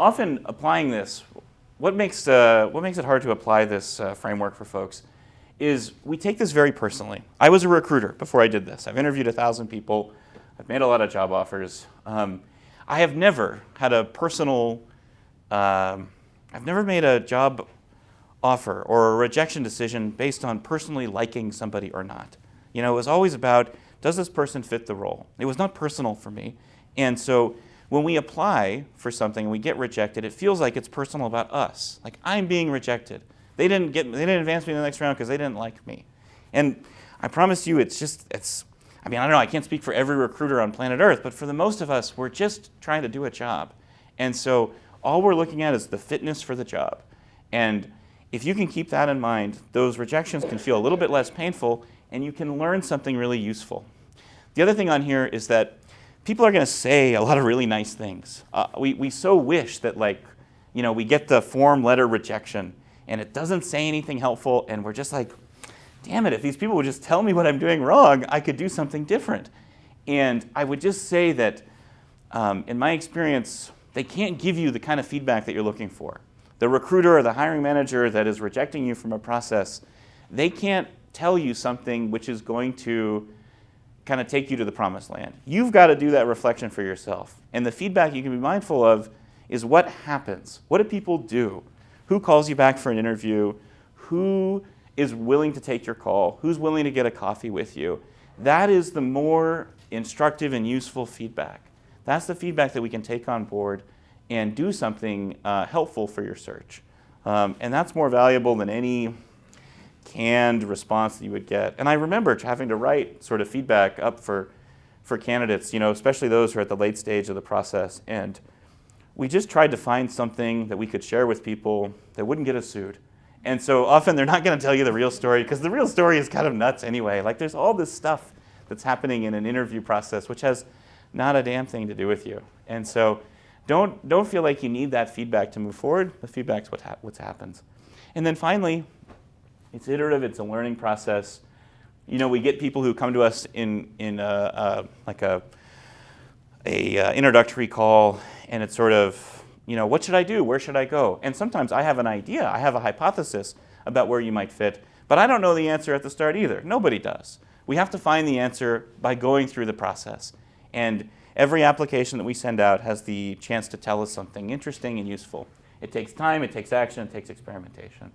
often applying this, what makes it hard to apply this framework for folks is we take this very personally. I was a recruiter before I did this. I've interviewed 1,000 people. I've made a lot of job offers. I have never had a personal, I've never made a job offer or a rejection decision based on personally liking somebody or not. You know, it was always about, does this person fit the role? It was not personal for me. And so when we apply for something and we get rejected, it feels like it's personal about us. Like, I'm being rejected. They didn't advance me in the next round because they didn't like me. And I promise you, I don't know, I can't speak for every recruiter on planet Earth, but for the most of us, we're just trying to do a job. And so all we're looking at is the fitness for the job. And if you can keep that in mind, those rejections can feel a little bit less painful, and you can learn something really useful. The other thing on here is that people are going to say a lot of really nice things. We so wish that, we get the form letter rejection, and it doesn't say anything helpful, and we're just like, damn it, if these people would just tell me what I'm doing wrong, I could do something different. And I would just say that, in my experience, they can't give you the kind of feedback that you're looking for. The recruiter or the hiring manager that is rejecting you from a process, they can't tell you something which is going to kind of take you to the promised land. You've got to do that reflection for yourself. And the feedback you can be mindful of is what happens. What do people do? Who calls you back for an interview? Who is willing to take your call? Who's willing to get a coffee with you? That is the more instructive and useful feedback. That's the feedback that we can take on board and do something helpful for your search. And that's more valuable than any canned response that you would get. And I remember having to write sort of feedback up for candidates, especially those who are at the late stage of the process. And we just tried to find something that we could share with people that wouldn't get us sued. And so often they're not going to tell you the real story, because the real story is kind of nuts anyway. Like, there's all this stuff that's happening in an interview process which has not a damn thing to do with you. And so don't feel like you need that feedback to move forward. The feedback's what happens. And then finally, it's iterative. It's a learning process. We get people who come to us in a introductory call, and it's sort of, what should I do? Where should I go? And sometimes I have an idea. I have a hypothesis about where you might fit, but I don't know the answer at the start either. Nobody does. We have to find the answer by going through the process. And every application that we send out has the chance to tell us something interesting and useful. It takes time, it takes action, it takes experimentation.